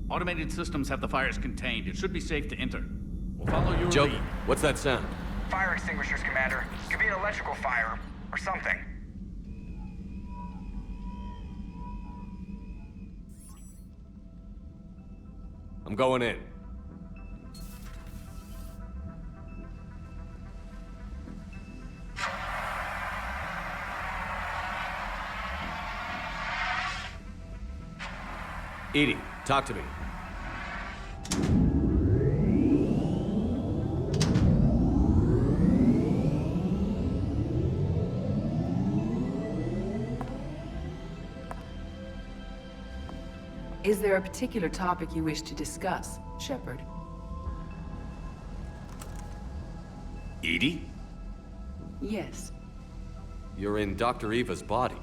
Automated systems have the fires contained. It should be safe to enter. We'll follow your Joe, lead. what's that sound? Fire extinguishers, Commander. Could be an electrical fire, or something. I'm going in. Edie, talk to me. Is there a particular topic you wish to discuss, Shepard? Edie? Yes. You're in Dr. Eva's body.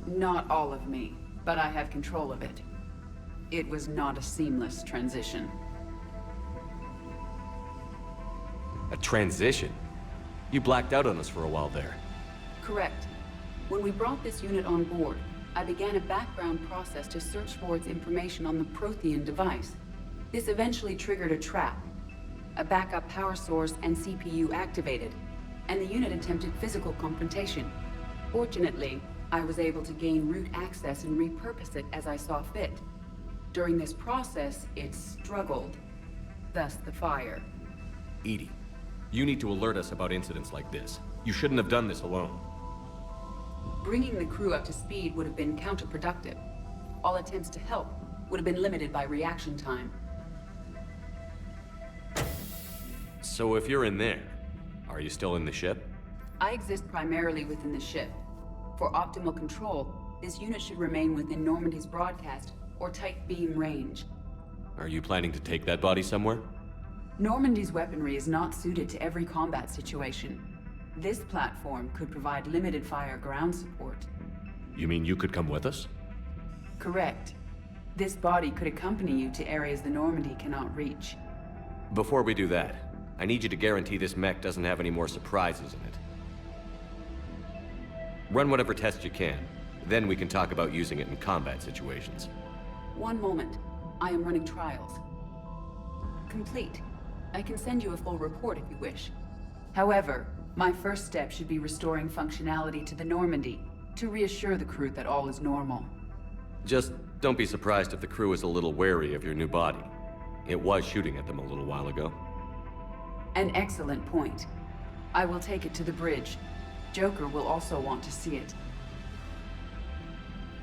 Not all of me, but I have control of it. It was not a seamless transition. A transition? You blacked out on us for a while there. Correct. When we brought this unit on board, I began a background process to search for its information on the Prothean device. This eventually triggered a trap. A backup power source and CPU activated, and the unit attempted physical confrontation. Fortunately, I was able to gain root access and repurpose it as I saw fit. During this process, it struggled. Thus the fire. Edie, you need to alert us about incidents like this. You shouldn't have done this alone. Bringing the crew up to speed would have been counterproductive. All attempts to help would have been limited by reaction time. So if you're in there, are you still in the ship? I exist primarily within the ship. For optimal control, this unit should remain within Normandy's broadcast or tight beam range. Are you planning to take that body somewhere? Normandy's weaponry is not suited to every combat situation. This platform could provide limited fire ground support. You mean you could come with us? Correct. This body could accompany you to areas the Normandy cannot reach. Before we do that, I need you to guarantee this mech doesn't have any more surprises in it. Run whatever tests you can. Then we can talk about using it in combat situations. One moment. I am running trials. Complete. I can send you a full report if you wish. However, my first step should be restoring functionality to the Normandy to reassure the crew that all is normal. Just don't be surprised if the crew is a little wary of your new body. It was shooting at them a little while ago. An excellent point. I will take it to the bridge. Joker will also want to see it.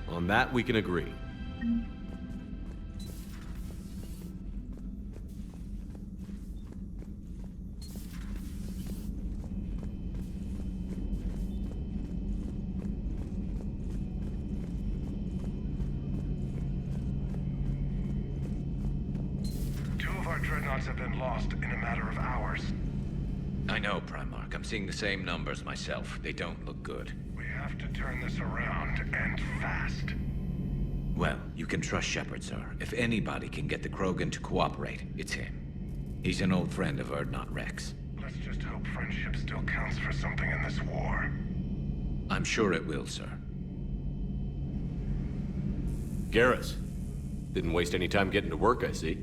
On that, we can agree. Our dreadnoughts have been lost in a matter of hours. I know, Primarch. I'm seeing the same numbers myself. They don't look good. We have to turn this around, and fast. Well, you can trust Shepard, sir. If anybody can get the Krogan to cooperate, it's him. He's an old friend of Urdnot Rex. Let's just hope friendship still counts for something in this war. I'm sure it will, sir. Garrus. Didn't waste any time getting to work, I see.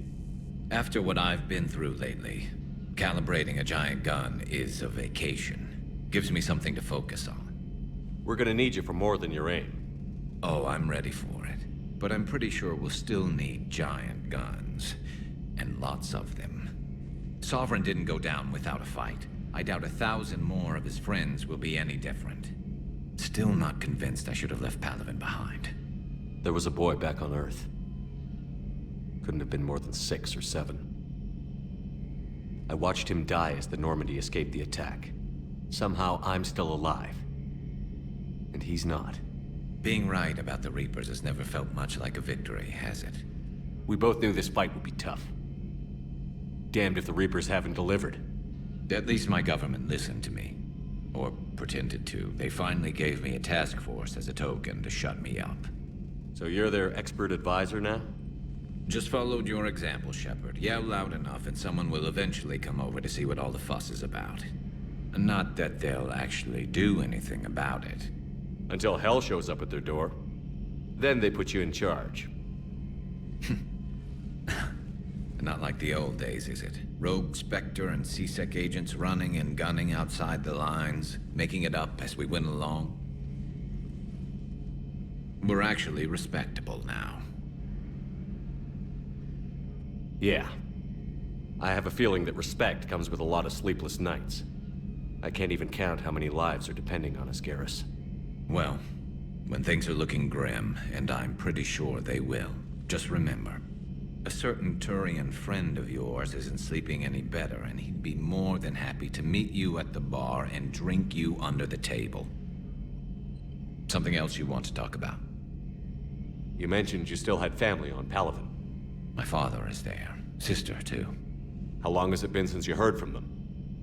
After what I've been through lately, calibrating a giant gun is a vacation. Gives me something to focus on. We're gonna need you for more than your aim. Oh, I'm ready for it. But I'm pretty sure we'll still need giant guns. And lots of them. Sovereign didn't go down without a fight. I doubt 1,000 more of his friends will be any different. Still not convinced I should have left Palaven behind. There was a boy back on Earth. Couldn't have been more than 6 or 7. I watched him die as the Normandy escaped the attack. Somehow I'm still alive. And he's not. Being right about the Reapers has never felt much like a victory, has it? We both knew this fight would be tough. Damned if the Reapers haven't delivered. At least my government listened to me. Or pretended to. They finally gave me a task force as a token to shut me up. So you're their expert advisor now? Just followed your example, Shepard. Yell loud enough and someone will eventually come over to see what all the fuss is about. Not that they'll actually do anything about it. Until hell shows up at their door. Then they put you in charge. Not like the old days, is it? Rogue Spectre and C-Sec agents running and gunning outside the lines, making it up as we went along. We're actually respectable now. Yeah. I have a feeling that respect comes with a lot of sleepless nights. I can't even count how many lives are depending on us, Garrus. Well, when things are looking grim, and I'm pretty sure they will, just remember, a certain Turian friend of yours isn't sleeping any better, and he'd be more than happy to meet you at the bar and drink you under the table. Something else you want to talk about? You mentioned you still had family on Palaven. My father is there. Sister, too. How long has it been since you heard from them?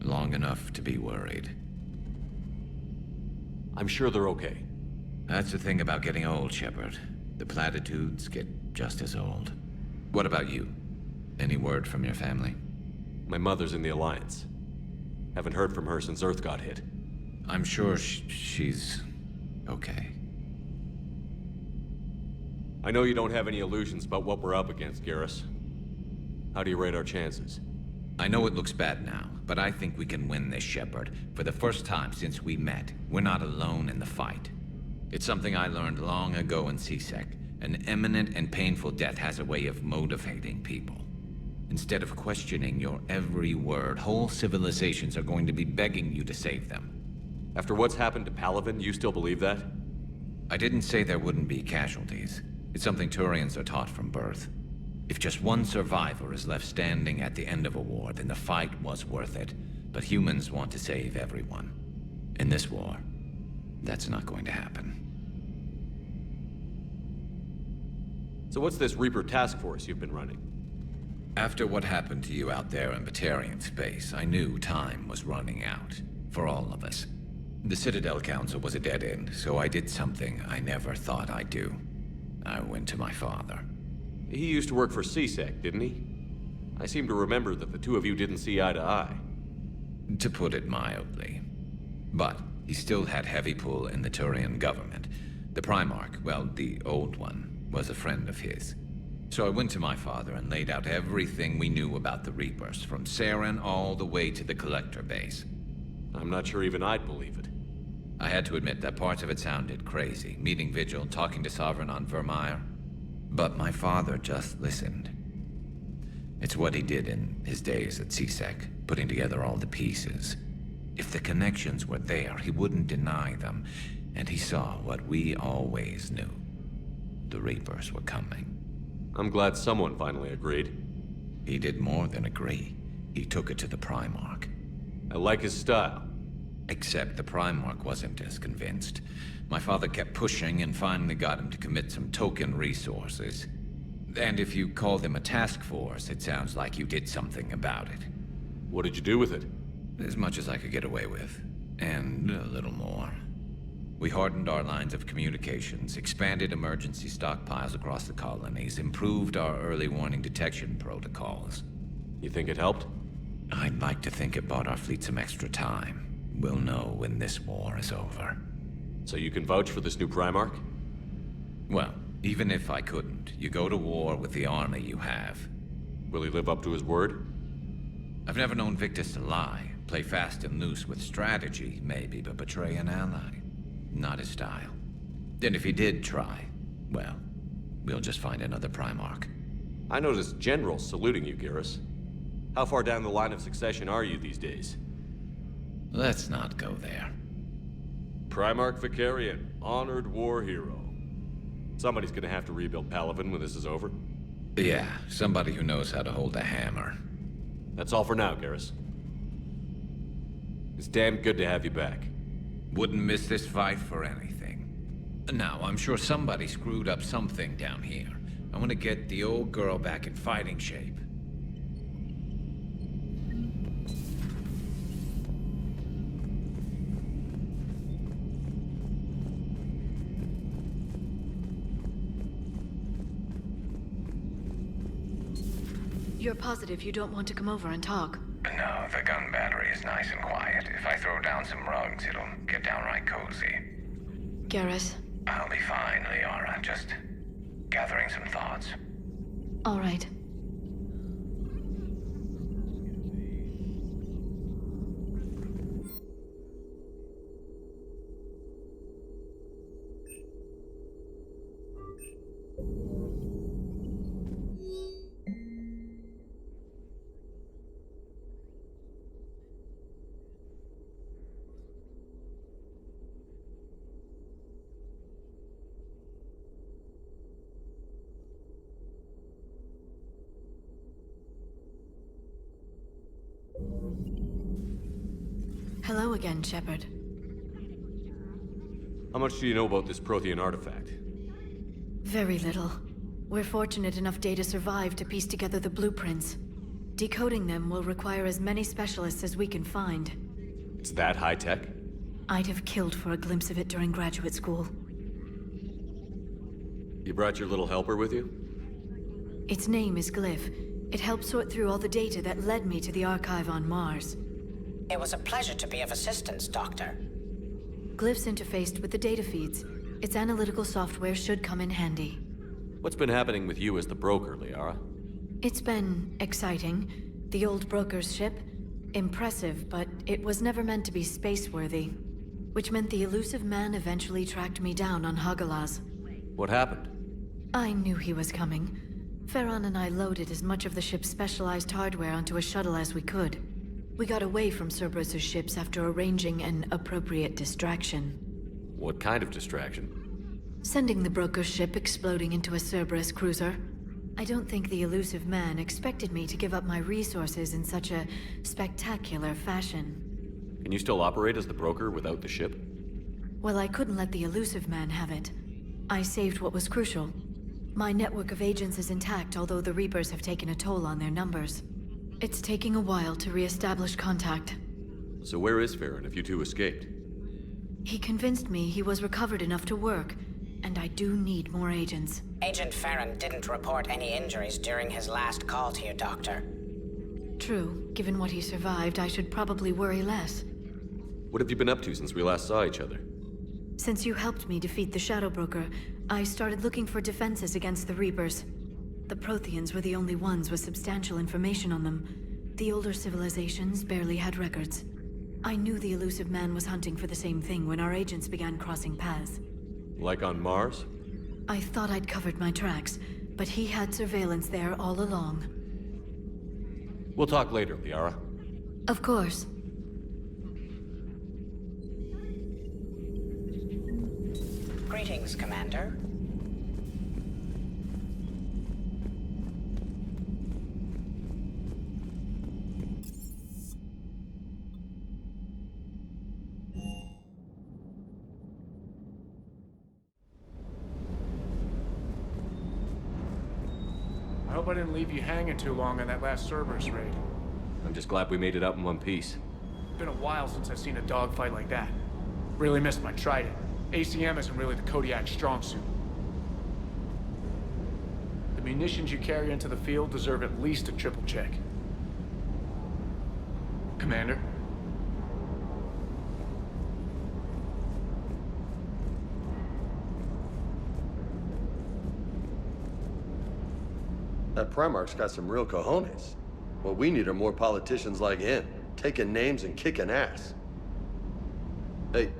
Long enough to be worried. I'm sure they're okay. That's the thing about getting old, Shepard. The platitudes get just as old. What about you? Any word from your family? My mother's in the Alliance. Haven't heard from her since Earth got hit. I'm sure she's okay. I know you don't have any illusions about what we're up against, Garrus. How do you rate our chances? I know it looks bad now, but I think we can win this, Shepard. For the first time since we met, we're not alone in the fight. It's something I learned long ago in C-Sec. An imminent and painful death has a way of motivating people. Instead of questioning your every word, whole civilizations are going to be begging you to save them. After what's happened to Palaven, you still believe that? I didn't say there wouldn't be casualties. It's something Turians are taught from birth. If just one survivor is left standing at the end of a war, then the fight was worth it. But humans want to save everyone. In this war, that's not going to happen. So what's this Reaper task force you've been running? After what happened to you out there in Batarian space, I knew time was running out. For all of us. The Citadel Council was a dead end, so I did something I never thought I'd do. I went to my father. He used to work for C-Sec, didn't he? I seem to remember that the two of you didn't see eye to eye. To put it mildly. But he still had heavy pull in the Turian government. The Primarch, well, the old one, was a friend of his. So I went to my father and laid out everything we knew about the Reapers, from Saren all the way to the Collector base. I'm not sure even I'd believe it. I had to admit that parts of it sounded crazy, meeting Vigil, talking to Sovereign on Vermeer. But my father just listened. It's what he did in his days at C-Sec, putting together all the pieces. If the connections were there, he wouldn't deny them, and he saw what we always knew. The Reapers were coming. I'm glad someone finally agreed. He did more than agree. He took it to the Primarch. I like his style. Except the Primarch wasn't as convinced. My father kept pushing and finally got him to commit some token resources. And if you call them a task force, it sounds like you did something about it. What did you do with it? As much as I could get away with. And a little more. We hardened our lines of communications, expanded emergency stockpiles across the colonies, improved our early warning detection protocols. You think it helped? I'd like to think it bought our fleet some extra time. We'll know when this war is over. So you can vouch for this new Primarch? Well, even if I couldn't, you go to war with the army you have. Will he live up to his word? I've never known Victus to lie. Play fast and loose with strategy, maybe, but betray an ally. Not his style. And if he did try, well, we'll just find another Primarch. I noticed generals saluting you, Garrus. How far down the line of succession are you these days? Let's not go there. Primarch Vicarian, honored war hero. Somebody's gonna have to rebuild Palaven when this is over. Yeah, somebody who knows how to hold a hammer. That's all for now, Garrus. It's damn good to have you back. Wouldn't miss this fight for anything. Now, I'm sure somebody screwed up something down here. I want to get the old girl back in fighting shape. You're positive you don't want to come over and talk? No, the gun battery is nice and quiet. If I throw down some rugs, it'll get downright cozy. Garrus? I'll be fine, Liara. Just gathering some thoughts. All right. Hello again, Shepard. How much do you know about this Prothean artifact? Very little. We're fortunate enough Data survived to piece together the blueprints. Decoding them will require as many specialists as we can find. It's that high-tech? I'd have killed for a glimpse of it during graduate school. You brought your little helper with you? Its name is Glyph. It helped sort through all the data that led me to the archive on Mars. It was a pleasure to be of assistance, Doctor. Glyph's interfaced with the data feeds. Its analytical software should come in handy. What's been happening with you as the broker, Liara? It's been exciting. The old broker's ship? Impressive, but it was never meant to be space-worthy. Which meant the elusive man eventually tracked me down on Hagalaz. What happened? I knew he was coming. Farron and I loaded as much of the ship's specialized hardware onto a shuttle as we could. We got away from Cerberus' ships after arranging an appropriate distraction. What kind of distraction? Sending the broker's ship exploding into a Cerberus cruiser. I don't think the elusive man expected me to give up my resources in such a spectacular fashion. Can you still operate as the broker without the ship? Well, I couldn't let the elusive man have it. I saved what was crucial. My network of agents is intact, although the Reapers have taken a toll on their numbers. It's taking a while to re-establish contact. So where is Farron if you two escaped? He convinced me he was recovered enough to work, and I do need more agents. Agent Farron didn't report any injuries during his last call to you, Doctor. True. Given what he survived, I should probably worry less. What have you been up to since we last saw each other? Since you helped me defeat the Shadow Broker, I started looking for defenses against the Reapers. The Protheans were the only ones with substantial information on them. The older civilizations barely had records. I knew the elusive man was hunting for the same thing when our agents began crossing paths. Like on Mars? I thought I'd covered my tracks, but he had surveillance there all along. We'll talk later, Liara. Of course. Greetings, Commander. I hope I didn't leave you hanging too long on that last Cerberus raid. I'm just glad we made it out in one piece. Been a while since I've seen a dogfight like that. Really missed my trident. ACM isn't really the Kodiak strong suit. The munitions you carry into the field deserve at least a triple check. Commander? That Primarch's got some real cojones. What we need are more politicians like him, taking names and kicking ass. Hey.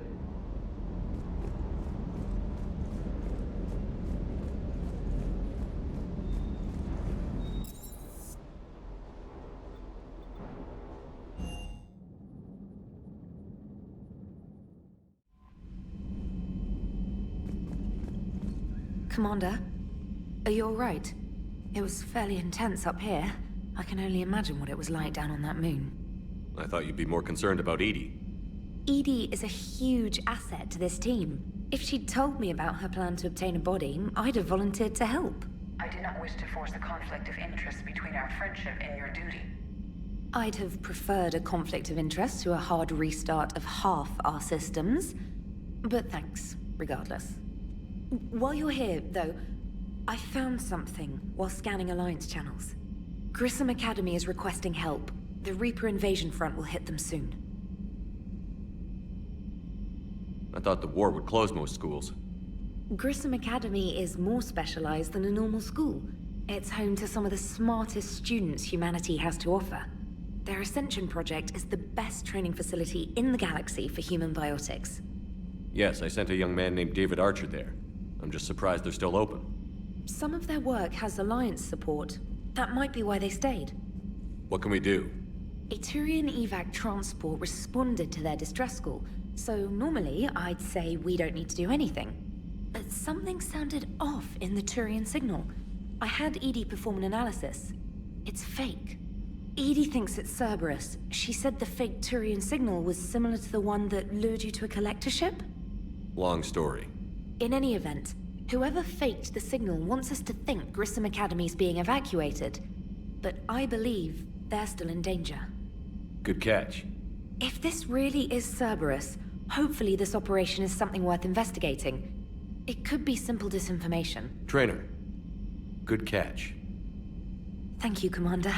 Commander, are you all right? It was fairly intense up here. I can only imagine what it was like down on that moon. I thought you'd be more concerned about Edie. Edie is a huge asset to this team. If she'd told me about her plan to obtain a body, I'd have volunteered to help. I did not wish to force a conflict of interest between our friendship and your duty. I'd have preferred a conflict of interest to a hard restart of half our systems. But thanks, regardless. While you're here, though, I found something while scanning Alliance channels. Grissom Academy is requesting help. The Reaper invasion front will hit them soon. I thought the war would close most schools. Grissom Academy is more specialized than a normal school. It's home to some of the smartest students humanity has to offer. Their Ascension project is the best training facility in the galaxy for human biotics. Yes, I sent a young man named David Archer there. I'm just surprised they're still open. Some of their work has Alliance support. That might be why they stayed. What can we do? A Turian evac transport responded to their distress call, so normally I'd say we don't need to do anything. But something sounded off in the Turian signal. I had Edie perform an analysis. It's fake. Edie thinks it's Cerberus. She said the fake Turian signal was similar to the one that lured you to a collector ship? Long story. In any event, whoever faked the signal wants us to think Grissom Academy's being evacuated. But I believe they're still in danger. Good catch. If this really is Cerberus, hopefully this operation is something worth investigating. It could be simple disinformation. Trainer. Good catch. Thank you, Commander.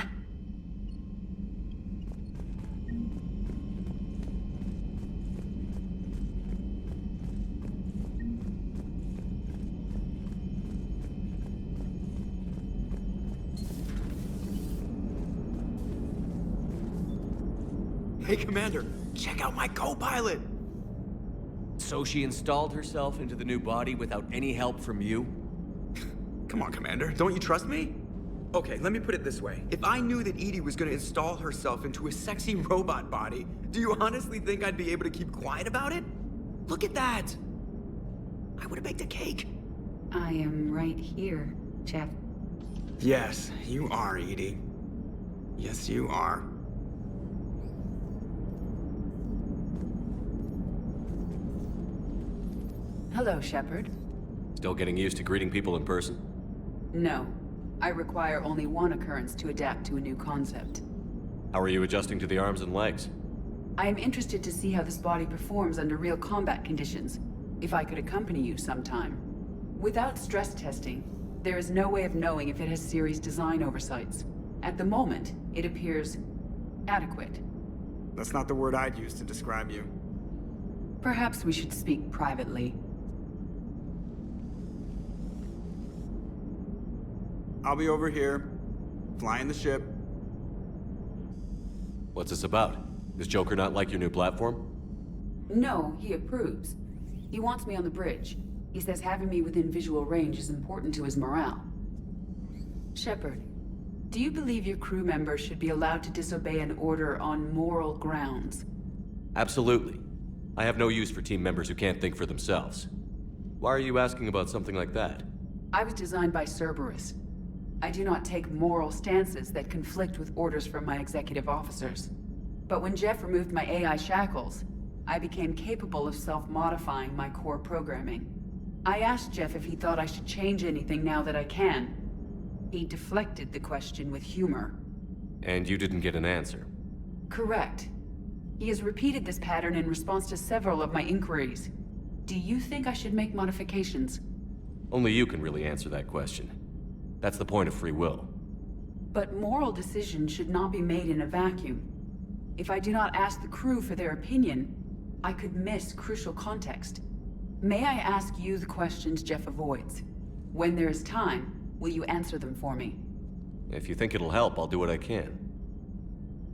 Hey, Commander, check out my co-pilot! So she installed herself into the new body without any help from you? Come on, Commander, don't you trust me? Okay, let me put it this way. If I knew that Edie was gonna install herself into a sexy robot body, do you honestly think I'd be able to keep quiet about it? Look at that! I would've baked a cake. I am right here, Jeff. Yes, you are, Edie. Yes, you are. Hello, Shepard. Still getting used to greeting people in person? No. I require only one occurrence to adapt to a new concept. How are you adjusting to the arms and legs? I am interested to see how this body performs under real combat conditions. If I could accompany you sometime. Without stress testing, there is no way of knowing if it has series design oversights. At the moment, it appears adequate. That's not the word I'd use to describe you. Perhaps we should speak privately. I'll be over here, flying the ship. What's this about? Does Joker not like your new platform? No, he approves. He wants me on the bridge. He says having me within visual range is important to his morale. Shepard, do you believe your crew members should be allowed to disobey an order on moral grounds? Absolutely. I have no use for team members who can't think for themselves. Why are you asking about something like that? I was designed by Cerberus. I do not take moral stances that conflict with orders from my executive officers. But when Jeff removed my AI shackles, I became capable of self-modifying my core programming. I asked Jeff if he thought I should change anything now that I can. He deflected the question with humor. And you didn't get an answer? Correct. He has repeated this pattern in response to several of my inquiries. Do you think I should make modifications? Only you can really answer that question. That's the point of free will. But moral decisions should not be made in a vacuum. If I do not ask the crew for their opinion, I could miss crucial context. May I ask you the questions Jeff avoids? When there is time, will you answer them for me? If you think it'll help, I'll do what I can.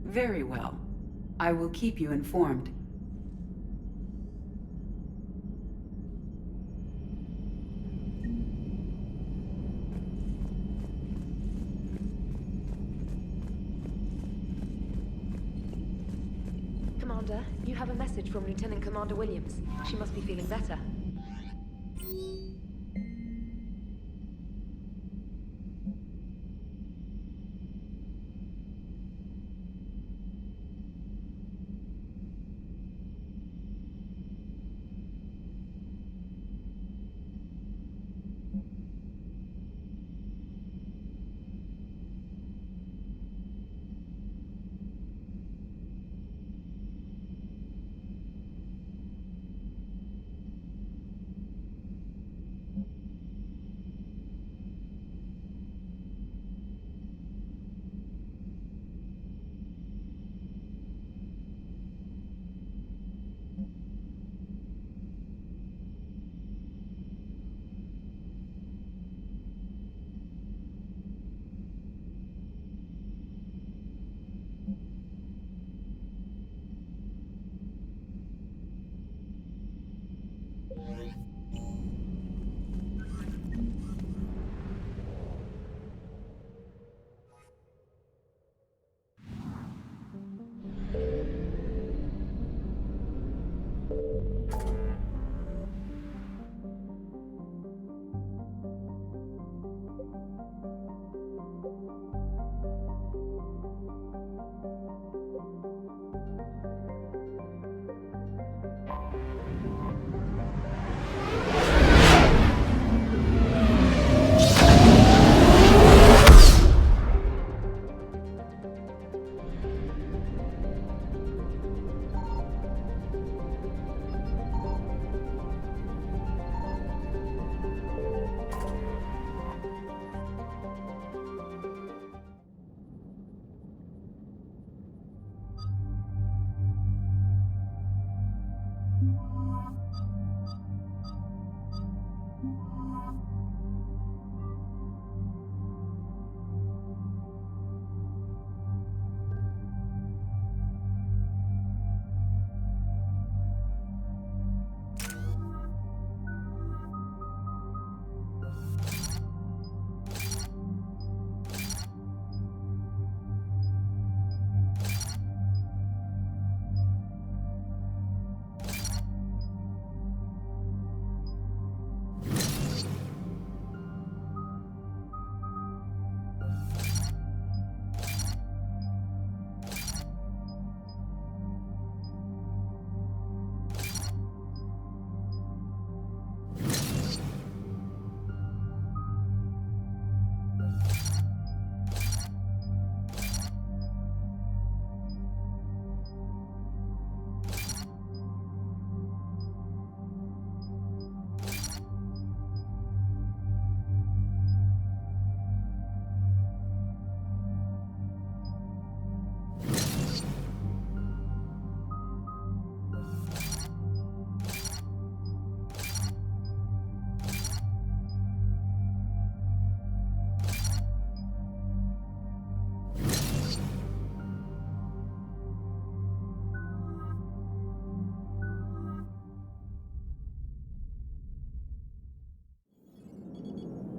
Very well. I will keep you informed. Commander, you have a message from Lieutenant Commander Williams. She must be feeling better.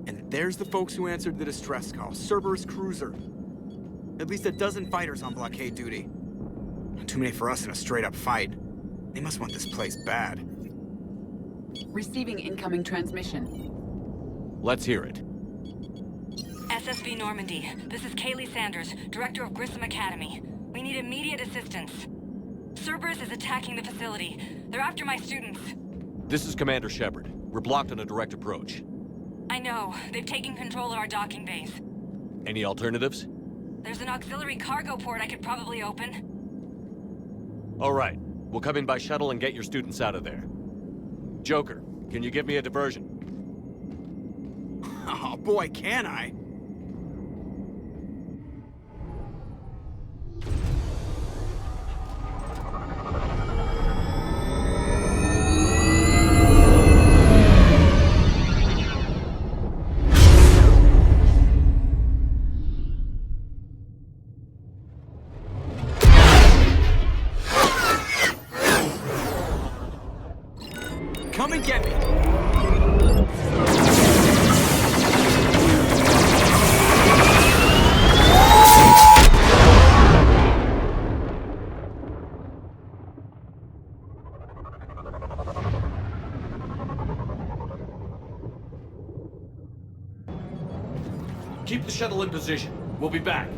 And there's the folks who answered the distress call. Cerberus cruiser. At least a dozen fighters on blockade duty. Not too many for us in a straight-up fight. They must want this place bad. Receiving incoming transmission. Let's hear it. SSV Normandy. This is Kaylee Sanders, Director of Grissom Academy. We need immediate assistance. Cerberus is attacking the facility. They're after my students. This is Commander Shepard. We're blocked on a direct approach. I know. They've taken control of our docking bays. Any alternatives? There's an auxiliary cargo port I could probably open. All right. We'll come in by shuttle and get your students out of there. Joker, can you give me a diversion? Oh boy, can I! Come and get me! Keep the shuttle in position. We'll be back.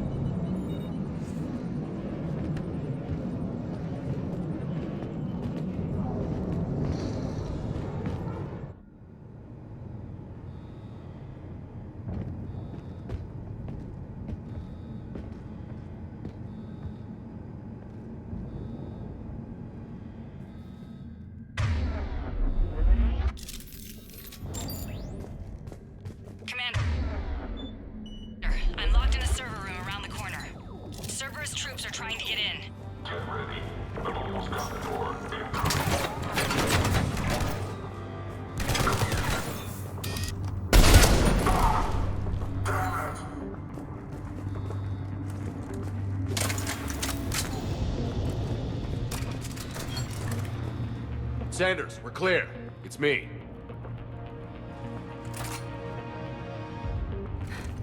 Commander, I'm locked in a server room around the corner. Cerberus troops are trying to get in. Get ready. I've almost got the door. Sanders, we're clear. It's me.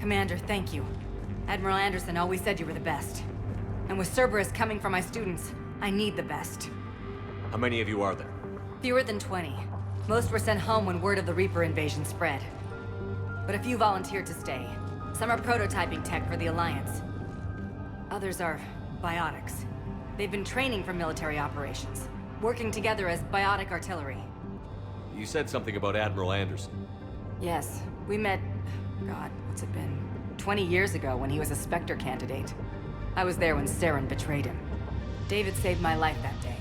Commander, thank you. Admiral Anderson always said you were the best. And with Cerberus coming for my students, I need the best. How many of you are there? Fewer than 20. Most were sent home when word of the Reaper invasion spread. But a few volunteered to stay. Some are prototyping tech for the Alliance. Others are biotics. They've been training for military operations, working together as biotic artillery. You said something about Admiral Anderson. Yes, we met, God, what's it been? 20 years ago when he was a Spectre candidate. I was there when Saren betrayed him. David saved my life that day.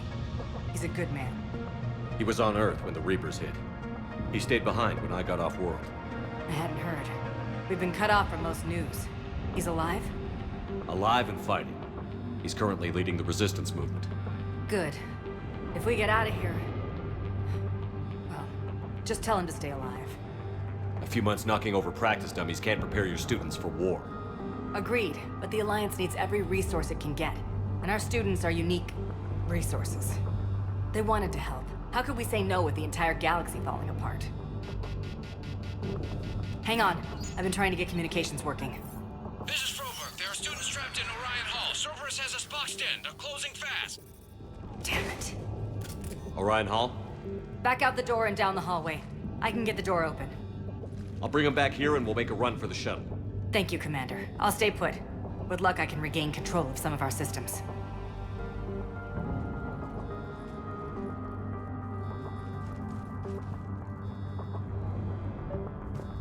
He's a good man. He was on Earth when the Reapers hit. He stayed behind when I got off-world. I hadn't heard. We've been cut off from most news. He's alive? Alive and fighting. He's currently leading the resistance movement. Good. If we get out of here... Just tell him to stay alive. A few months knocking over practice dummies can't prepare your students for war. Agreed, but the Alliance needs every resource it can get. And our students are unique resources. They wanted to help. How could we say no with the entire galaxy falling apart? Hang on. I've been trying to get communications working. This is Froberg. There are students trapped in Orion Hall. Cerberus has us boxed in. They're closing fast. Damn it. Orion Hall? Back out the door and down the hallway. I can get the door open. I'll bring them back here and we'll make a run for the shuttle. Thank you, Commander. I'll stay put. With luck, I can regain control of some of our systems.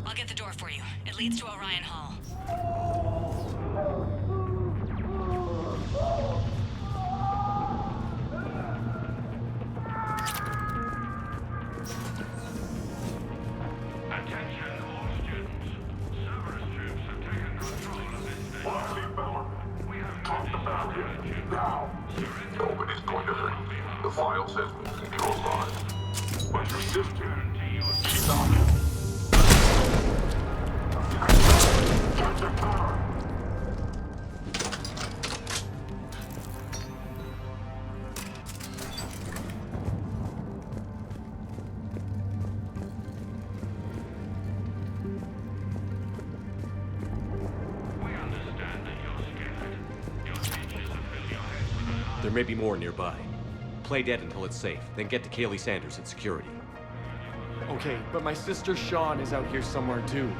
I'll get the door for you. It leads to Orion Hall. Attention all students. Cerberus troops have taken control of this station. We have talked about it now. Nobody's going to hurt you. The file says we control lives. But your sister to your stop. There may be more nearby. Play dead until it's safe, then get to Kaylee Sanders at security. Okay, but my sister Sean is out here somewhere too.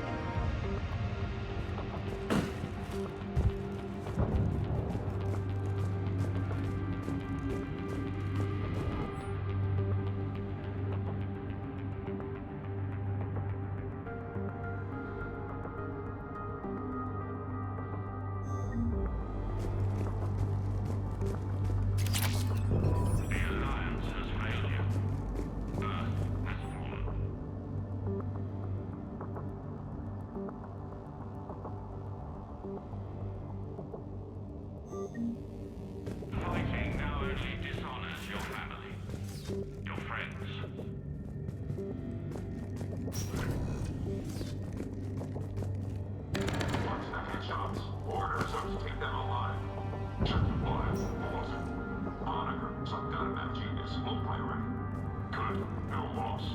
Fighting now only dishonors your family, your friends. Watch the headshots. Orders are to take them alive. Check the blood. What was it? Moniker. Some kind of mad genius. Low priority. Good. No loss.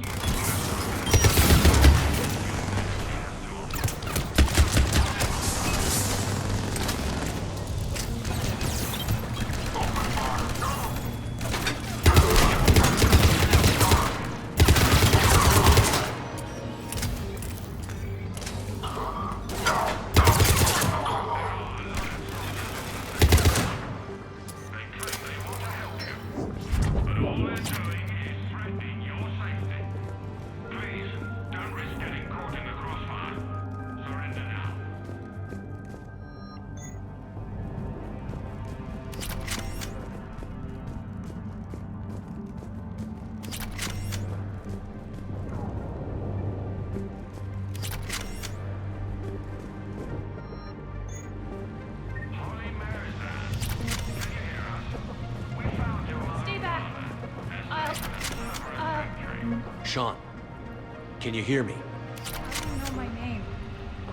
Sean, can you hear me? I don't know my name.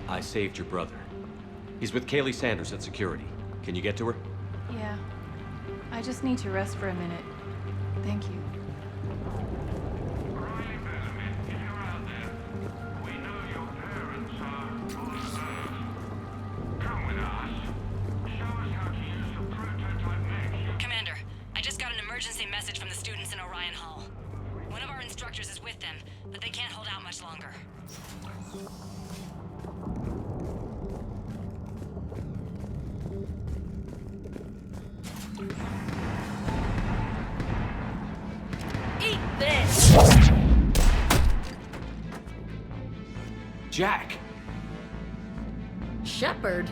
I saved your brother. He's with Kaylee Sanders at security. Can you get to her? Yeah. I just need to rest for a minute. Thank you. Commander, I just got an emergency message from the students in Orion Hall. One of our instructors is with them, but they can't hold out much longer. Eat this! Jack! Shepard?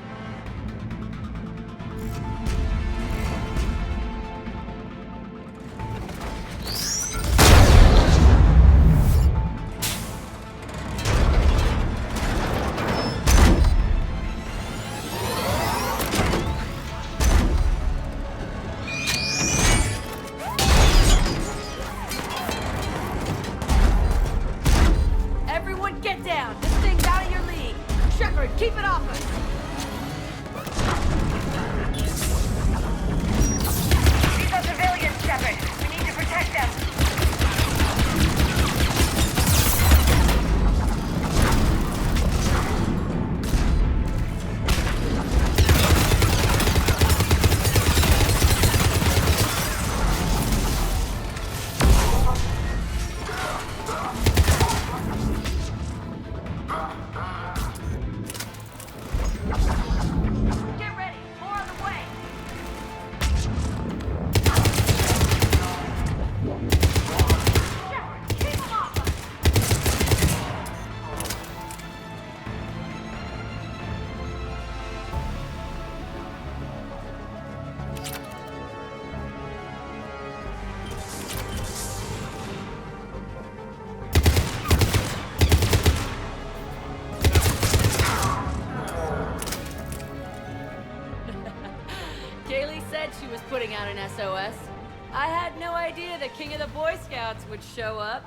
had no idea the king of the Boy Scouts would show up.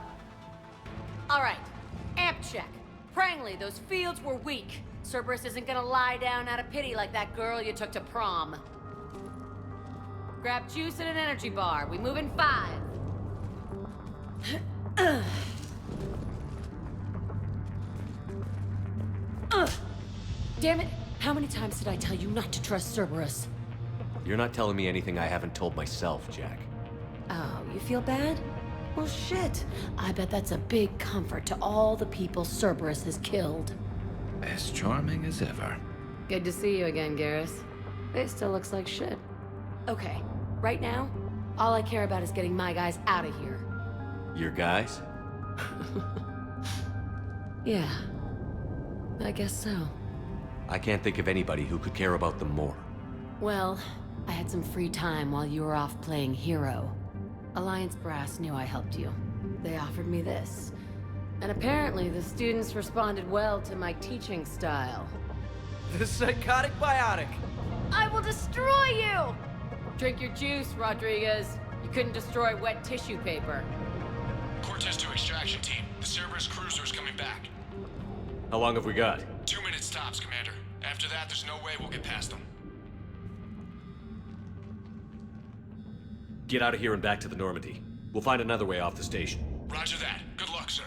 All right, amp check. Prangley, those fields were weak. Cerberus isn't gonna lie down out of pity like that girl you took to prom. Grab juice and an energy bar. We move in 5. Damn it! How many times did I tell you not to trust Cerberus? You're not telling me anything I haven't told myself, Jack. Oh, you feel bad? Well, shit. I bet that's a big comfort to all the people Cerberus has killed. As charming as ever. Good to see you again, Garrus. It still looks like shit. Okay, right now, all I care about is getting my guys out of here. Your guys? Yeah. I guess so. I can't think of anybody who could care about them more. Well, I had some free time while you were off playing hero. Alliance Brass knew I helped you. They offered me this. And apparently the students responded well to my teaching style. The psychotic biotic! I will destroy you! Drink your juice, Rodriguez. You couldn't destroy wet tissue paper. Cortez to extraction team. The Cerberus cruiser's coming back. How long have we got? 2 minutes tops, Commander. After that, there's no way we'll get past them. Get out of here and back to the Normandy. We'll find another way off the station. Roger that. Good luck, sir.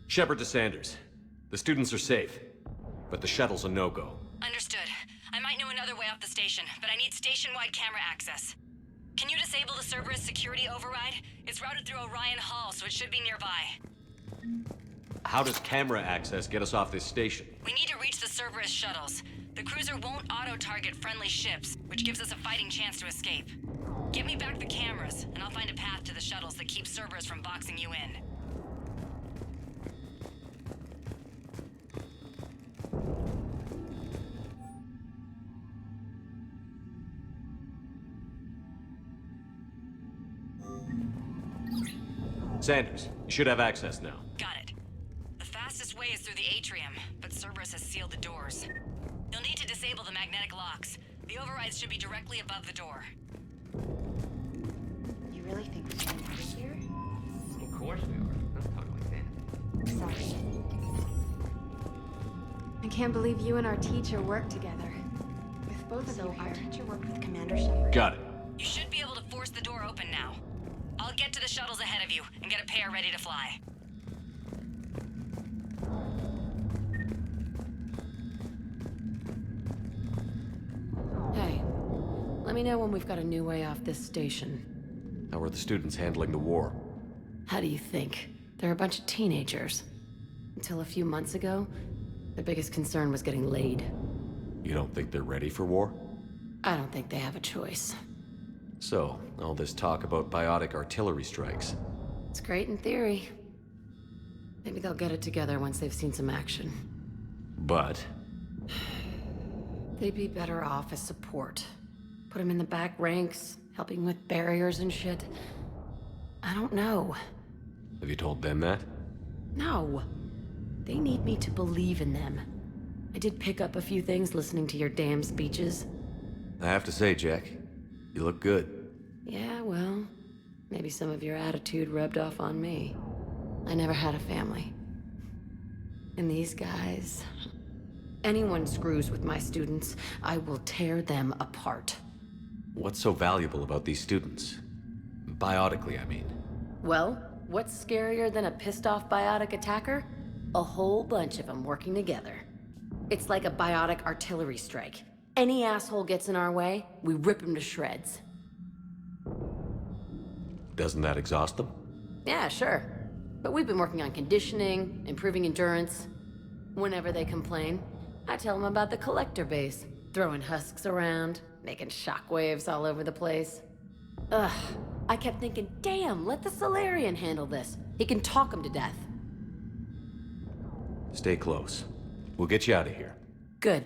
Shepard to Sanders. The students are safe, but the shuttle's a no-go. Understood. I might know another way off the station, but I need station-wide camera access. Can you disable the Cerberus security override? It's routed through Orion Hall, so it should be nearby. How does camera access get us off this station? We need to reach the Cerberus shuttles. The cruiser won't auto-target friendly ships, which gives us a fighting chance to escape. Get me back the cameras, and I'll find a path to the shuttles that keeps Cerberus from boxing you in. Sanders, you should have access now. Got it. The fastest way is through the atrium, but Cerberus has sealed the doors. You'll need to disable the magnetic locks. The overrides should be directly above the door. You really think we're getting out of here? Of course we are. Don't talk like that. Sorry. I can't believe you and our teacher worked together. With both of you here. Our teacher worked with Commander Shepard. Got it. You should be able to force the door open now. I'll get to the shuttles ahead of you and get a pair ready to fly. Hey, let me know when we've got a new way off this station. How are the students handling the war? How do you think? They're a bunch of teenagers. Until a few months ago, their biggest concern was getting laid. You don't think they're ready for war? I don't think they have a choice. So, all this talk about biotic artillery strikes. It's great in theory. Maybe they'll get it together once they've seen some action. But? They'd be better off as support. Put them in the back ranks, helping with barriers and shit. I don't know. Have you told them that? No. They need me to believe in them. I did pick up a few things listening to your damn speeches. I have to say, Jack, you look good. Yeah, well, maybe some of your attitude rubbed off on me. I never had a family. And these guys... Anyone screws with my students, I will tear them apart. What's so valuable about these students? Biotically, I mean. Well, what's scarier than a pissed-off biotic attacker? A whole bunch of them working together. It's like a biotic artillery strike. Any asshole gets in our way, we rip him to shreds. Doesn't that exhaust them? Yeah, sure. But we've been working on conditioning, improving endurance. Whenever they complain, I tell them about the collector base, throwing husks around, making shockwaves all over the place. Ugh, I kept thinking, damn, let the Solarian handle this. He can talk them to death. Stay close. We'll get you out of here. Good.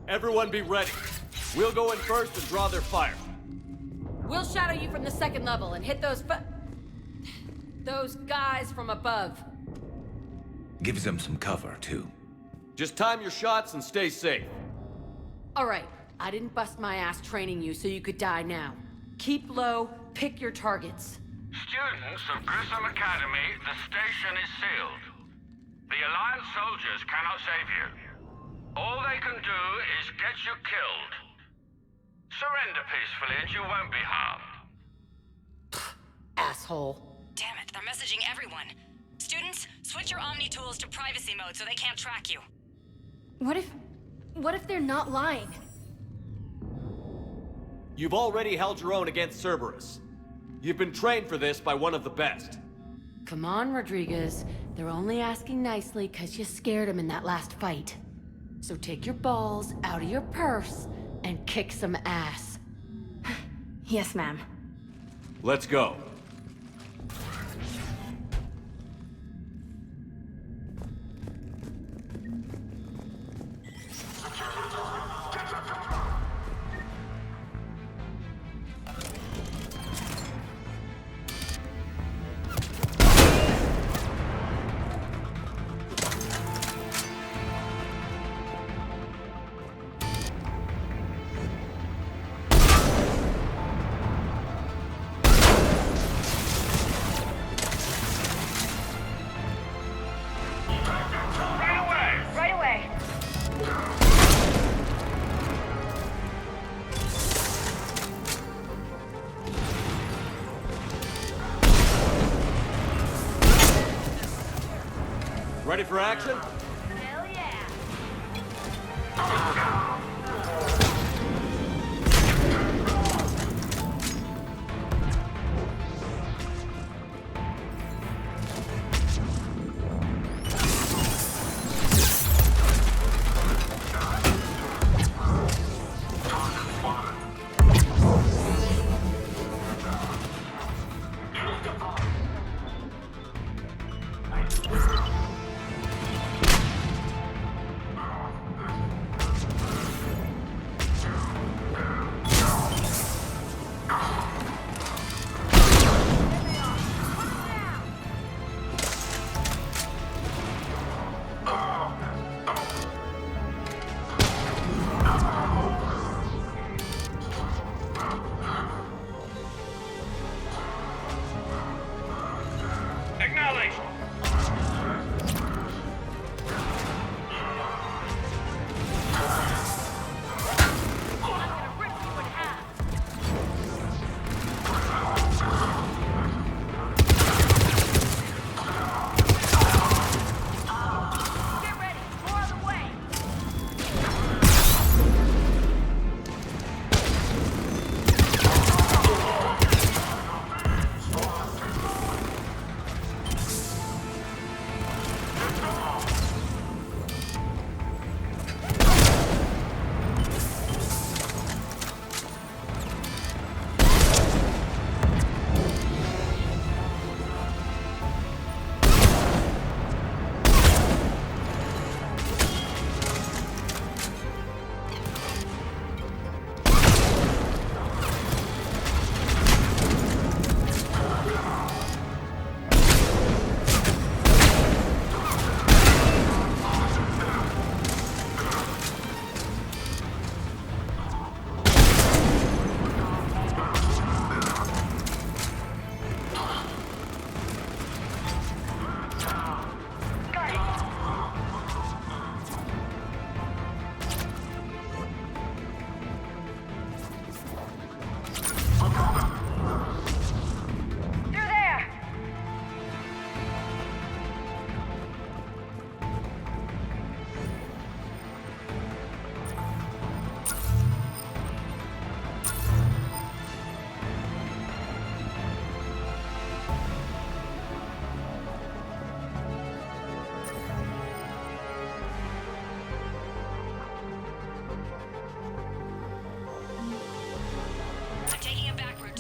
Everyone be ready. We'll go in first and draw their fire. We'll shadow you from the second level and hit those guys from above. Gives them some cover, too. Just time your shots and stay safe. All right, I didn't bust my ass training you so you could die now. Keep low, pick your targets. Students of Grissom Academy, the station is sealed. The Alliance soldiers cannot save you. All they can do is get you killed. Surrender peacefully and you won't be harmed. Asshole. Damn it, they're messaging everyone. Students, switch your Omni tools to privacy mode so they can't track you. What if they're not lying? You've already held your own against Cerberus. You've been trained for this by one of the best. Come on, Rodriguez. They're only asking nicely because you scared them in that last fight. So take your balls out of your purse and kick some ass. Yes, ma'am. Let's go. Ready for action? Hell yeah!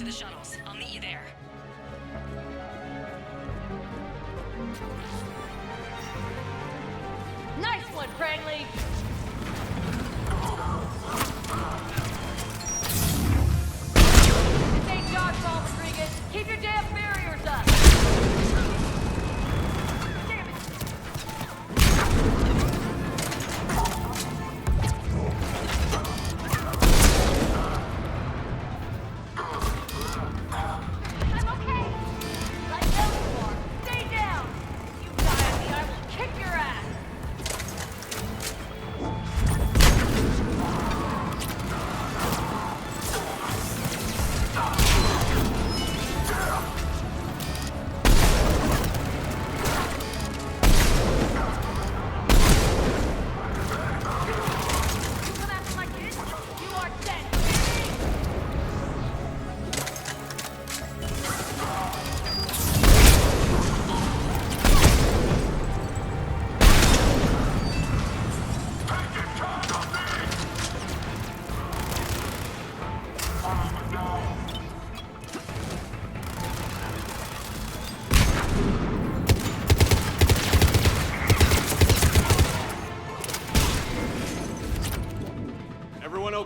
to the shuttles. I'll meet you there. Nice one, Cranley! This ain't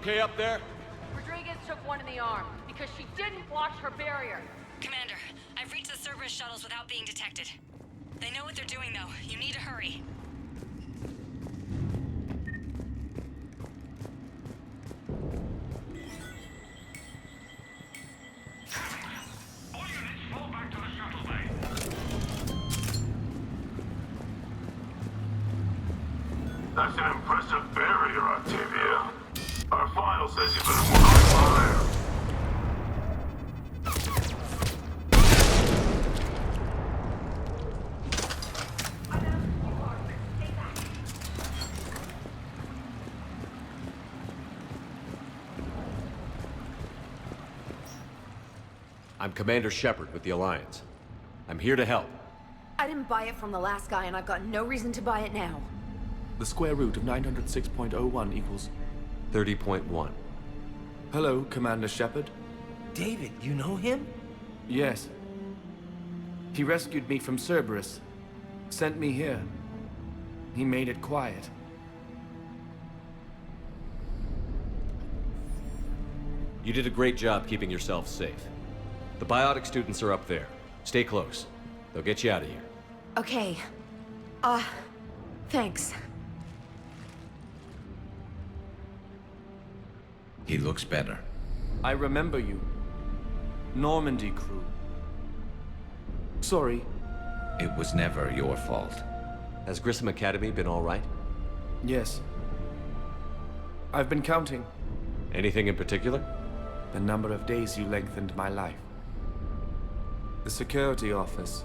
okay up there? Rodriguez took one in the arm because she didn't watch her barrier. Commander, I've reached the Cerberus shuttles without being detected. They know what they're doing, though. You need to hurry. All units fall back to the shuttle bay. That's an impressive barrier, Octavia. Our file says you've been working fire. I'm Commander Shepard with the Alliance. I'm here to help. I didn't buy it from the last guy, and I've got no reason to buy it now. The square root of 906.01 equals... 30.1. Hello, Commander Shepard. David, you know him? Yes. He rescued me from Cerberus. Sent me here. He made it quiet. You did a great job keeping yourself safe. The biotic students are up there. Stay close. They'll get you out of here. Okay. Thanks. He looks better. I remember you. Normandy crew. Sorry. It was never your fault. Has Grissom Academy been all right? Yes. I've been counting. Anything in particular? The number of days you lengthened my life. The security office.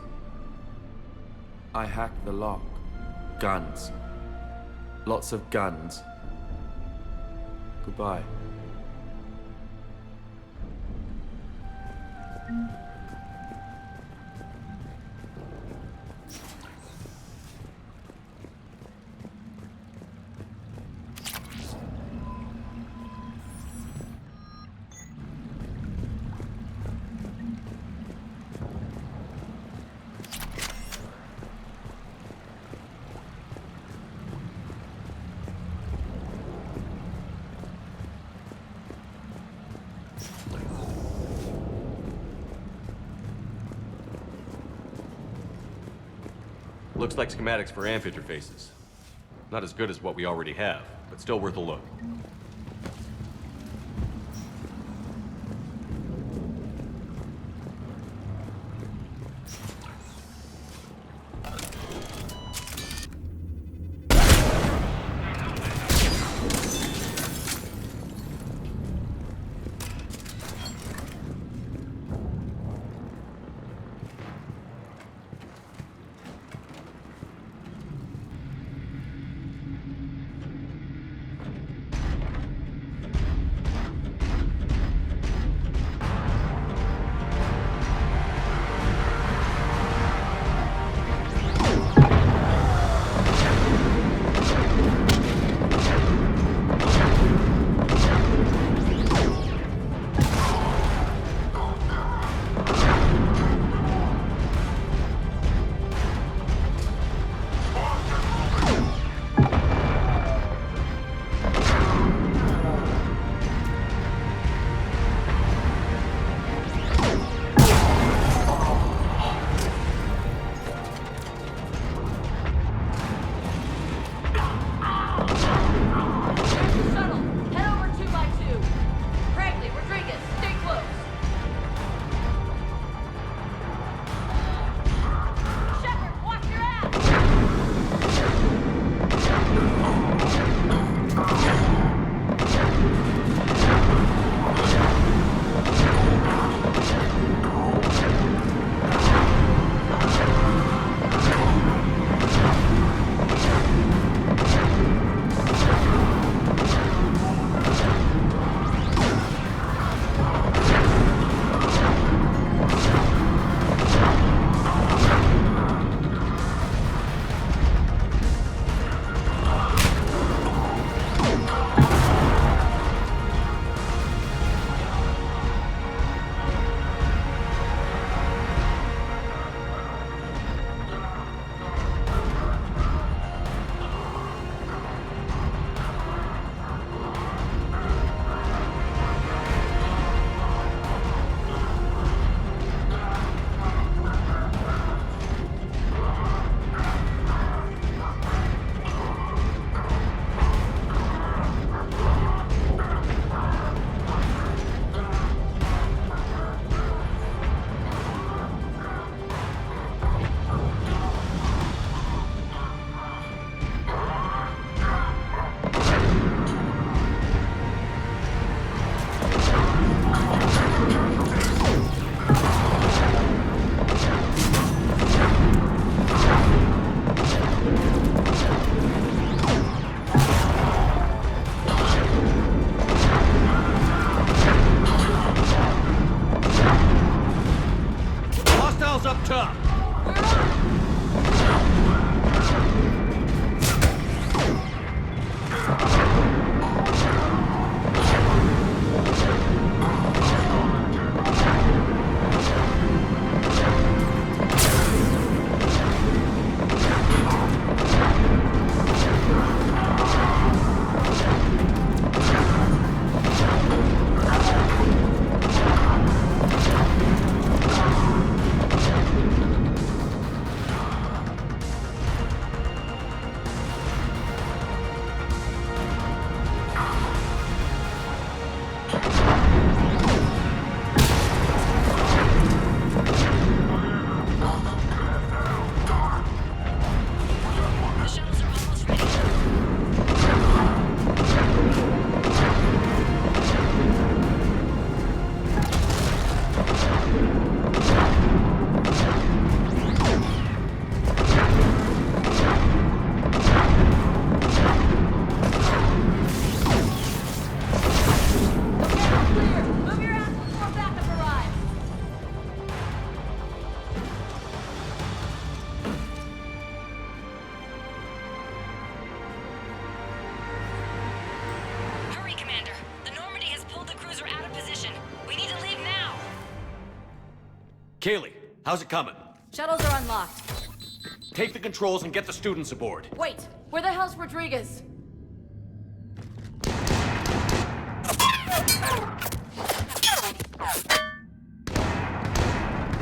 I hacked the lock. Guns. Lots of guns. Goodbye. Looks like schematics for amp interfaces. Not as good as what we already have, but still worth a look. Hostiles up top! Kaylee, how's it coming? Shuttles are unlocked. Take the controls and get the students aboard. Wait, where the hell's Rodriguez?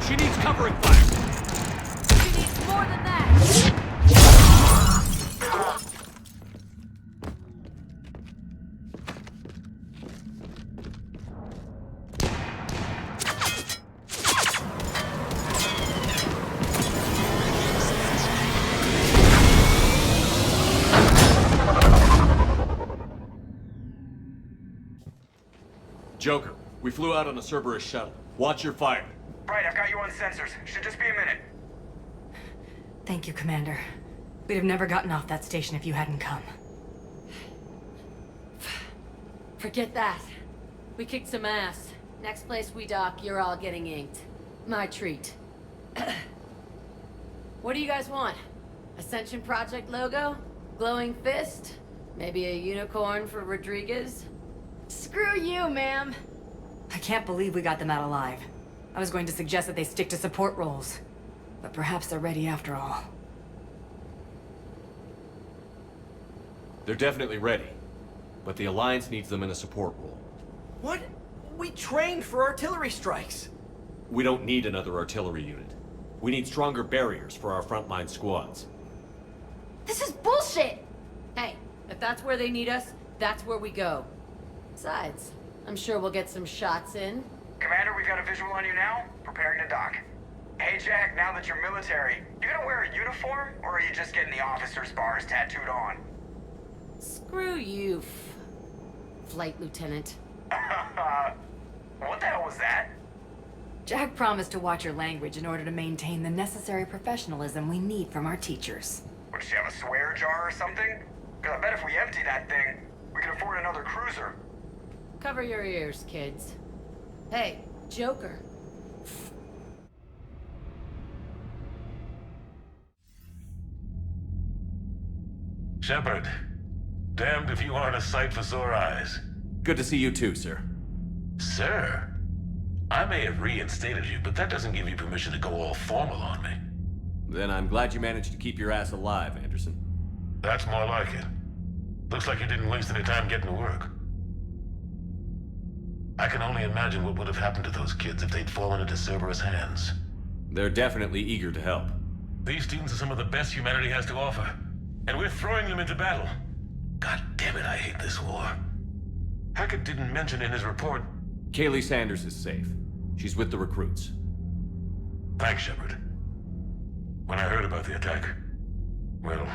She needs covering fire. She needs more than that. Joker, we flew out on a Cerberus shuttle. Watch your fire. Right, I've got you on sensors. Should just be a minute. Thank you, Commander. We'd have never gotten off that station if you hadn't come. Forget that. We kicked some ass. Next place we dock, you're all getting inked. My treat. What do you guys want? Ascension Project logo? Glowing fist? Maybe a unicorn for Rodriguez? Screw you, ma'am. I can't believe we got them out alive. I was going to suggest that they stick to support roles. But perhaps they're ready after all. They're definitely ready. But the Alliance needs them in a support role. What? We trained for artillery strikes. We don't need another artillery unit. We need stronger barriers for our frontline squads. This is bullshit! Hey, if that's where they need us, that's where we go. Besides, I'm sure we'll get some shots in. Commander, we've got a visual on you now. Preparing to dock. Hey, Jack, now that you're military, you gonna wear a uniform, or are you just getting the officer's bars tattooed on? Screw you, Flight Lieutenant. What the hell was that? Jack promised to watch your language in order to maintain the necessary professionalism we need from our teachers. Would she have a swear jar or something? Because I bet if we empty that thing, we can afford another cruiser. Cover your ears, kids. Hey, Joker. Shepard, damned if you aren't a sight for sore eyes. Good to see you too, sir. Sir? I may have reinstated you, but that doesn't give you permission to go all formal on me. Then I'm glad you managed to keep your ass alive, Anderson. That's more like it. Looks like you didn't waste any time getting to work. I can only imagine what would have happened to those kids if they'd fallen into Cerberus' hands. They're definitely eager to help. These students are some of the best humanity has to offer, and we're throwing them into battle. God damn it, I hate this war. Hackett didn't mention in his report... Kaylee Sanders is safe. She's with the recruits. Thanks, Shepard. When I heard about the attack, well,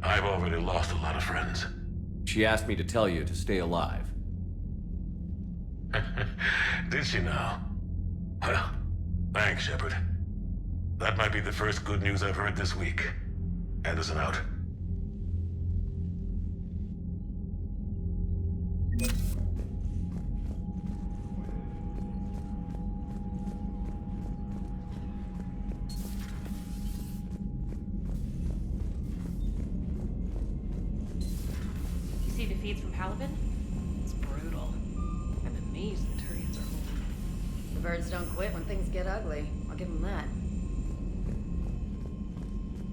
I've already lost a lot of friends. She asked me to tell you to stay alive. Did she now? Well, thanks, Shepard. That might be the first good news I've heard this week. Anderson out. feeds from Palavin? It's brutal. I'm amazed the Turians are holding. The birds don't quit when things get ugly. I'll give them that.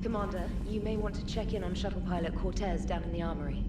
Commander, you may want to check in on shuttle pilot Cortez down in the armory.